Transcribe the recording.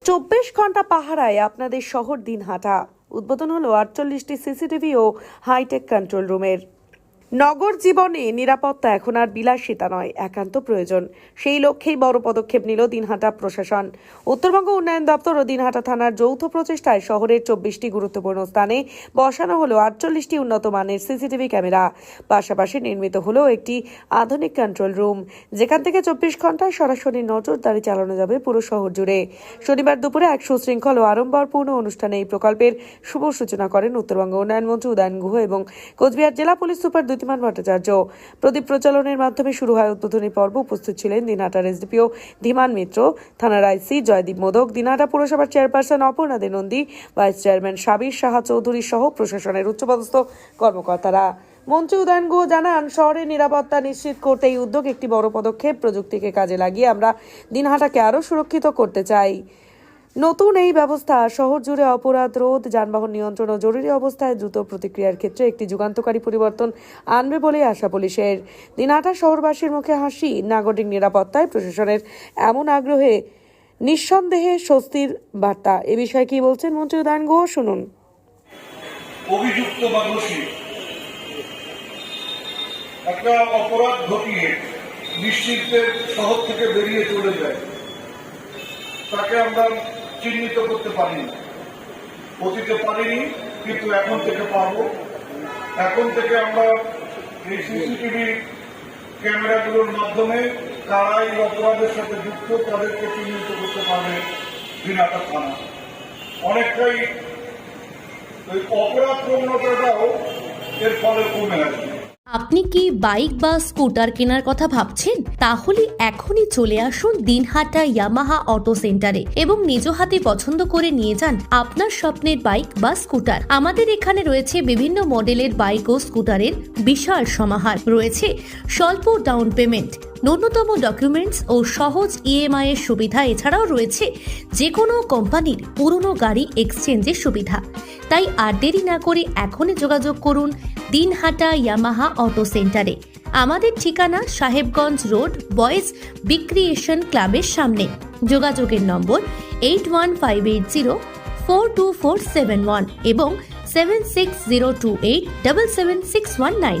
24 ঘন্টা পাহারায় আপনাদের শহর দিনহাটা। উদ্বোধন হলো 48টি সিসিটিভি ও হাইটেক কন্ট্রোল রুমের। নগর জীবনে নিরাপত্তা এখন আর বিলাসিতা নয়, একান্ত প্রয়োজন। সেই লক্ষ্যেই বড় পদক্ষেপ নিল দিনহাটা প্রশাসন। উত্তরবঙ্গ উন্নয়ন দপ্তর ও দিনহাটা থানার যৌথ প্রচেষ্টায় শহরের 24টি গুরুত্বপূর্ণ স্থানে বসানো হলো 48টি উন্নত মানের সিসিটিভি ক্যামেরা। পাশাপাশি নির্মিত হলো একটি আধুনিক কন্ট্রোল রুম, যেখান থেকে 24 ঘন্টায় সরাসরি নজরদারি চালানো যাবে পুরো শহর জুড়ে। শনিবার দুপুরে এক সুশৃঙ্খল ও আড়ম্বরপূর্ণ অনুষ্ঠানে এই প্রকল্পের শুভ সূচনা করেন উত্তরবঙ্গ উন্নয়ন মন্ত্রী উদয়ন গুহ এবং কোচবিহার জেলা পুলিশ সুপার দ্যুতিমান ভট্টাচার্য। প্রদীপ প্রজ্বলনের মাধ্যমে শুরু হয় উদ্বোধনী পর্ব। উপস্থিত ছিলেন দিনহাটার এসডিপিও ধীমান মিত্র, থানার আইসি জয়দীপ মোদক, দিনহাটা পুরসভার চেয়ারপারসন অপর্ণা দে নন্দী, ভাইস চেয়ারম্যান সাবির সাহা চৌধুরী সহ প্রশাসনের উচ্চপদস্থ কর্মকর্তারা। মন্ত্রী উদয়ন গুহ জানান, শহরের নিরাপত্তা নিশ্চিত করতে এই উদ্যোগ একটি বড় পদক্ষেপ। প্রযুক্তিকে কাজে লাগিয়ে আমরা দিনহাটাকে আরও সুরক্ষিত করতে চাই। নতুন এই ব্যবস্থা শহর জুড়ে অপরাধ রোধ, যানবাহন নিয়ন্ত্রণ ও জরুরি অবস্থায় দ্রুত প্রতিক্রিয়ার ক্ষেত্রে একটি যুগান্তকারী পরিবর্তন আনবে বলে আশা পুলিশের। দিনহাটা শহরবাসীর মুখে হাসি। নাগরিক নিরাপত্তায় প্রশাসনের এমন আগ্রহে নিঃসন্দেহে স্বস্তির বার্তা। এ বিষয়ে কি বলছেন মন্ত্রী উদয়ন গুহ, শুনুন। অভিযুক্ত বা দোষী একটা অপরাধ ঘটিয়ে নিশ্চিন্তে শহর থেকে বেরিয়ে চলে যায়, তাকে আমরা চিহ্নিত করতে পারিনি, অতীতে পারিনি, কিন্তু এখন থেকে পারবো। এখন থেকে আমরা এই সিসিটিভি ক্যামেরাগুলোর মাধ্যমে কারা এই অপরাধের সাথে যুক্ত তাদেরকে চিহ্নিত করতে পারবে দিনহাটা থানা। অনেকটাই ওই অপরাধ প্রবণতাটাও এর ফলে কমে আসবে। আপনি কি বাইক বা স্কুটার কেনার কথা ভাবছেন? তাহলে এখনই চলে আসুন দিনহাটা ইয়ামাহা অটো সেন্টারে এবং নিজ হাতে পছন্দ করে নিয়ে যান আপনার স্বপ্নের বাইক বা স্কুটার। আমাদের এখানে রয়েছে বিভিন্ন মডেলের বাইক ও স্কুটারের বিশাল সমাহার। রয়েছে স্বল্প ডাউন পেমেন্ট, ন্যূনতম ডকুমেন্টস ও সহজ ইএমআই এর সুবিধা। এছাড়াও রয়েছে যে কোনো কোম্পানির পুরনো গাড়ি এক্সচেঞ্জের সুবিধা। তাই আর দেরি না করে এখনই যোগাযোগ করুন দিনহাটা ইয়ামাহা অটো সেন্টারে। আমাদের ঠিকানা সাহেবগঞ্জ রোড, বয়েজ বিক্রিয়েশন ক্লাবের সামনে। যোগাযোগের নম্বর 8158042471 এবং 7602877619।